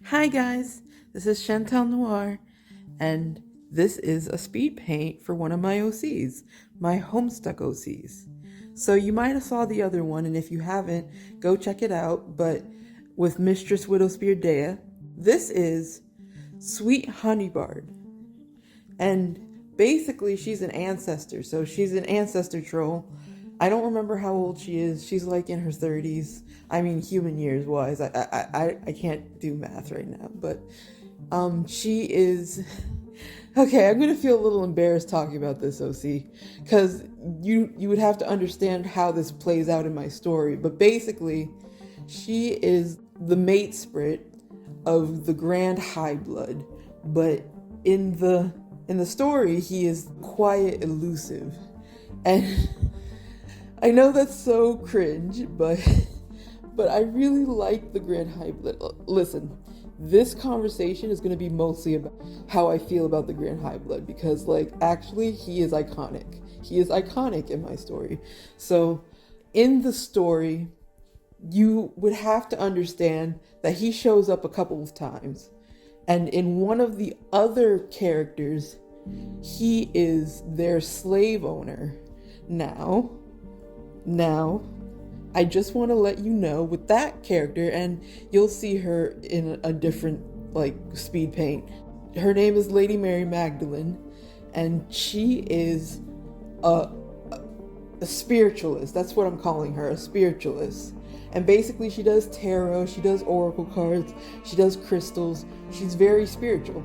Hi guys, this is Chantal Noir, and this is a speed paint for one of my OCs, my Homestuck OCs. So you might have saw the other one, and if you haven't, go check it out, but with Mistress Widowspear Dea. This is Sweet Honeybard, and basically she's an ancestor, so she's an ancestor troll. I don't remember how old she is. She's like in her 30s. I mean, human years wise. I can't do math right now, but she is. Okay, I'm gonna feel a little embarrassed talking about this, OC, because you would have to understand how this plays out in my story. But basically, she is the mate spirit of the Grand High Blood, but in the story, he is quiet, elusive, and I know that's so cringe, but I really like the Grand High Blood. Listen, this conversation is going to be mostly about how I feel about the Grand High Blood because, like, actually, he is iconic. He is iconic in my story. So, in the story, you would have to understand that he shows up a couple of times. And in one of the other characters, he is their slave owner. Now, now, I just want to let you know with that character, and you'll see her in a different, like, speed paint. Her name is Lady Mary Magdalene, and she is a, a spiritualist. That's what I'm calling her, a spiritualist. And basically, she does tarot, she does oracle cards, she does crystals. She's very spiritual,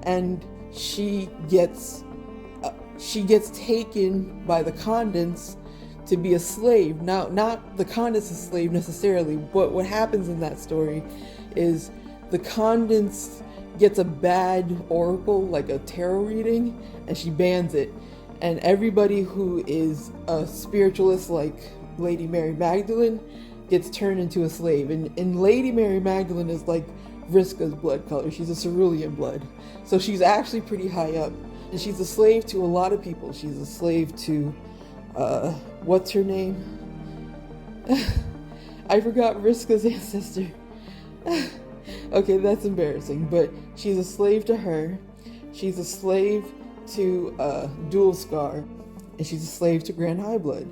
and she gets taken by the Condents to be a slave. Now, not the Condents a slave necessarily, but what happens in that story is the Condents gets a bad oracle, like a tarot reading, and she bans it. And everybody who is a spiritualist like Lady Mary Magdalene gets turned into a slave. And Lady Mary Magdalene is like Vriska's blood color. She's a cerulean blood. So she's actually pretty high up. And she's a slave to a lot of people. She's a slave to what's her name? I forgot Vriska's ancestor. Okay, that's embarrassing, but she's a slave to her. She's a slave to Dual Scar, and she's a slave to Grand High Blood.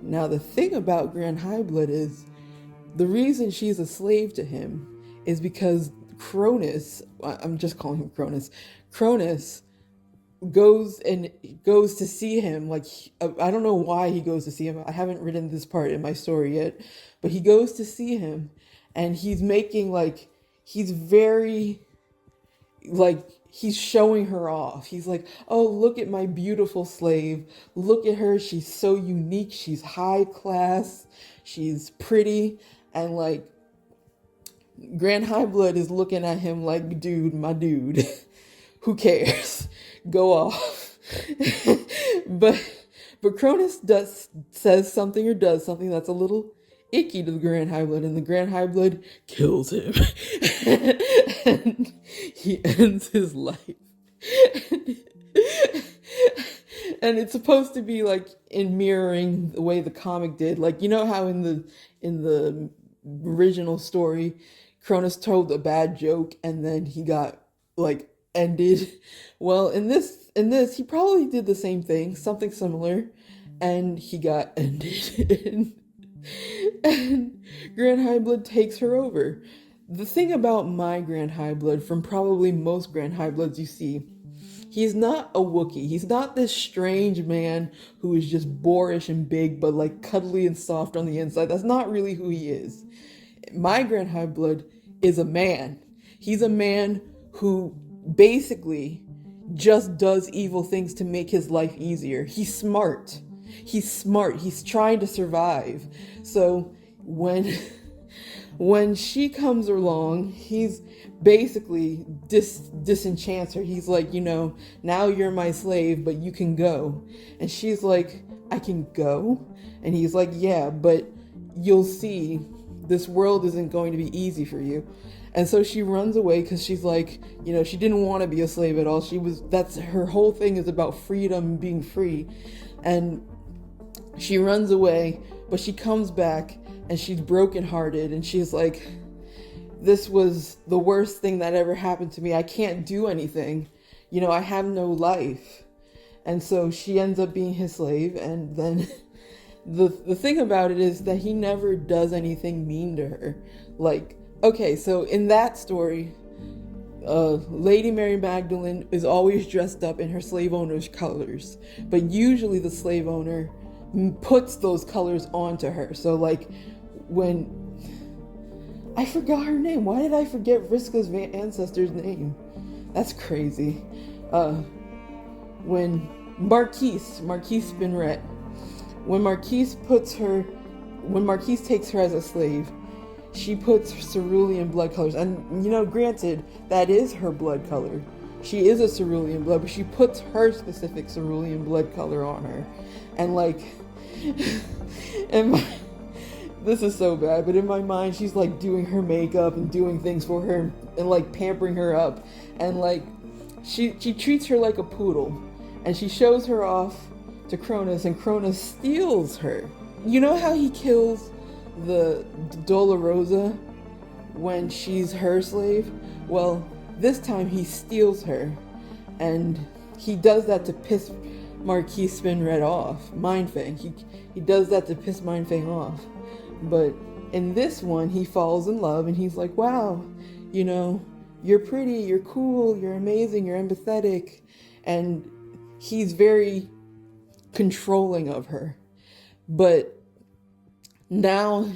Now, the thing about Grand High Blood is the reason she's a slave to him is because Cronus, I'm just calling him Cronus, Cronus goes to see him. Like, I don't know why he goes to see him. I haven't written this part in my story yet, but he goes to see him, and he's making, like, he's very, like, he's showing her off. He's like, oh, look at my beautiful slave, look at her, she's so unique, she's high class, she's pretty. And, like, Grand High Blood is looking at him like, dude, my dude, who cares? Go off. but but Cronus says something or does something that's a little icky to the Grand High Blood, and the Grand High Blood kills him. And he ends his life. And it's supposed to be like in mirroring the way the comic did. Like, you know how in the original story, Cronus told a bad joke and then he got, like, ended. Well, in this he probably did the same thing, something similar, and he got ended. And Grand High Blood takes her over. The thing about my Grand High Blood, from probably most Grand High Bloods you see, he's not a Wookiee. He's not this strange man who is just boorish and big, but, like, cuddly and soft on the inside. That's not really who he is. My Grand High Blood is a man. He's a man who basically just does evil things to make his life easier. He's smart. He's smart. He's trying to survive. So when she comes along, he's basically disenchants her. He's like, now you're my slave, but you can go. And she's like, I can go? And he's like, yeah, but you'll see, this world isn't going to be easy for you. And so she runs away because she's like, she didn't want to be a slave at all. That's her whole thing, is about freedom, being free. And she runs away, but she comes back and she's brokenhearted, and she's like, this was the worst thing that ever happened to me. I can't do anything. I have no life. And so she ends up being his slave. And then the thing about it is that he never does anything mean to her. Like, okay, so in that story, Lady Mary Magdalene is always dressed up in her slave owner's colors. But usually the slave owner puts those colors onto her. So like when... I forgot her name. Why did I forget Vriska's ancestor's name? That's crazy. When Marquise Spinret, when Marquise takes her as a slave, she puts cerulean blood colors. And, granted, that is her blood color. She is a cerulean blood, but she puts her specific cerulean blood color on her. And, like, this is so bad, but in my mind, she's, like, doing her makeup and doing things for her and, like, pampering her up. And, like, she treats her like a poodle. And she shows her off to Cronus, and Cronus steals her. You know how he kills the Dolorosa when she's her slave? Well, this time he steals her, and he does that to piss Marquise Spinred off. Mindfang. He does that to piss Mindfang off. But in this one, he falls in love, and he's like, wow, you're pretty, you're cool, you're amazing, you're empathetic. And he's very controlling of her. But now,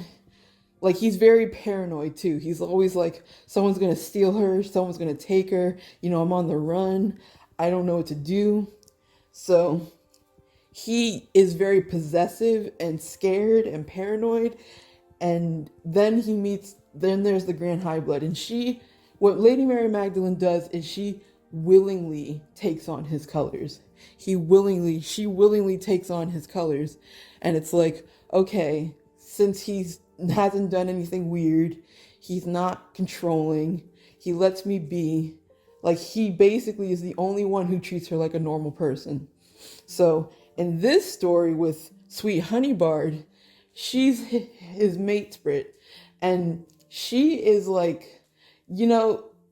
like, he's very paranoid too. He's always like, someone's gonna steal her, someone's gonna take her, I'm on the run, I don't know what to do. So he is very possessive and scared and paranoid. And then there's the Grand High Blood. And what Lady Mary Magdalene does is she willingly takes on his colors. She willingly takes on his colors. And it's like, okay, since he hasn't done anything weird, he's not controlling, he lets me be, like, he basically is the only one who treats her like a normal person. So in this story with Sweet Honeybard, she's his mate spirit, and she is like,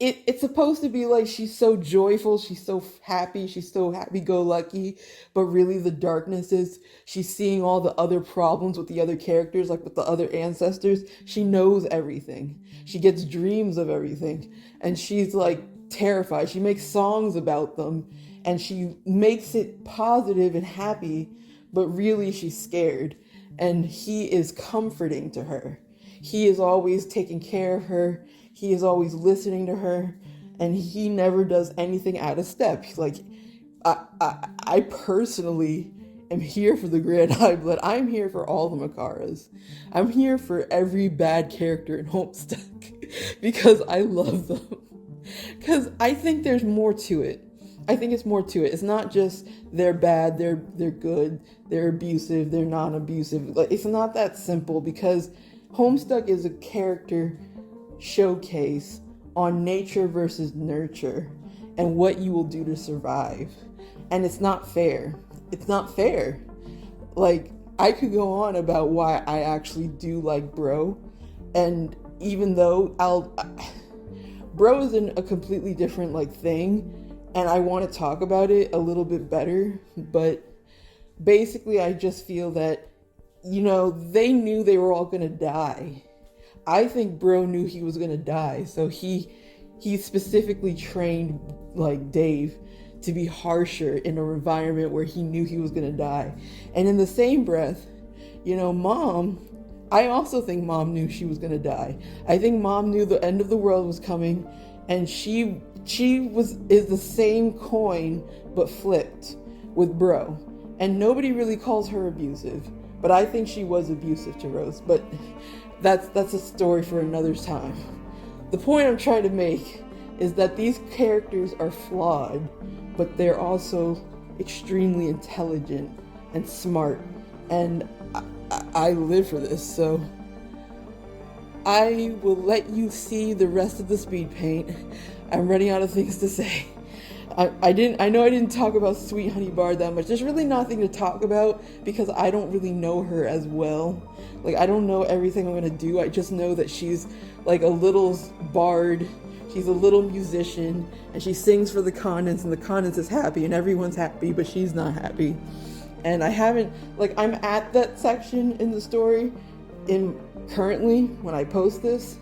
it's supposed to be like she's so joyful, she's so happy-go-lucky, but really the darkness is she's seeing all the other problems with the other characters, like with the other ancestors. She knows everything. She gets dreams of everything, and she's like terrified. She makes songs about them, and she makes it positive and happy, but really she's scared, and he is comforting to her. He is always taking care of her. He is always listening to her, and he never does anything out of step. Like, I personally am here for the Grand High Blood. I'm here for all the Makaras. I'm here for every bad character in Homestuck because I love them. Because I think there's more to it. I think it's more to it. It's not just they're bad, they're good, they're abusive, they're non-abusive. Like, it's not that simple, because Homestuck is a character showcase on nature versus nurture and what you will do to survive. And it's not fair. It's not fair. Like, I could go on about why I actually do like Bro, and even though Bro is in a completely different thing, and I want to talk about it a little bit better, but basically I just feel that they knew they were all gonna die. I think Bro knew he was gonna die, so he specifically trained Dave to be harsher in an environment where he knew he was gonna die. And in the same breath, Mom, I also think Mom knew she was gonna die. I think Mom knew the end of the world was coming, and she is the same coin but flipped with Bro. And nobody really calls her abusive, but I think she was abusive to Rose. But that's a story for another time. The point I'm trying to make is that these characters are flawed, but they're also extremely intelligent and smart, and I live for this, so I will let you see the rest of the speed paint. I'm running out of things to say. I know I didn't talk about Sweet Honeybard that much. There's really nothing to talk about because I don't really know her as well. Like, I don't know everything I'm gonna do. I just know that she's like a little bard. She's a little musician, and she sings for the Condens, and the Condens is happy, and everyone's happy, but she's not happy. And I haven't, like, I'm at that section in the story in currently when I post this,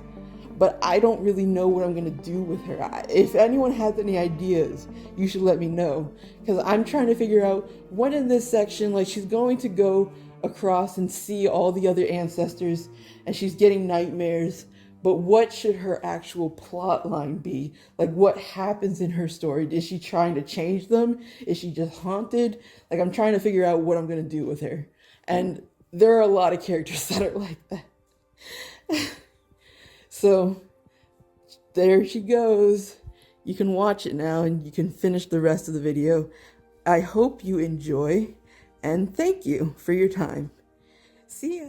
but I don't really know what I'm gonna do with her. If anyone has any ideas, you should let me know, because I'm trying to figure out when in this section, like, she's going to go across and see all the other ancestors, and she's getting nightmares. But what should her actual plot line be? Like, what happens in her story? Is she trying to change them? Is she just haunted? Like, I'm trying to figure out what I'm gonna do with her. And there are a lot of characters that are like that. So there she goes. You can watch it now and you can finish the rest of the video. I hope you enjoy, and thank you for your time. See ya.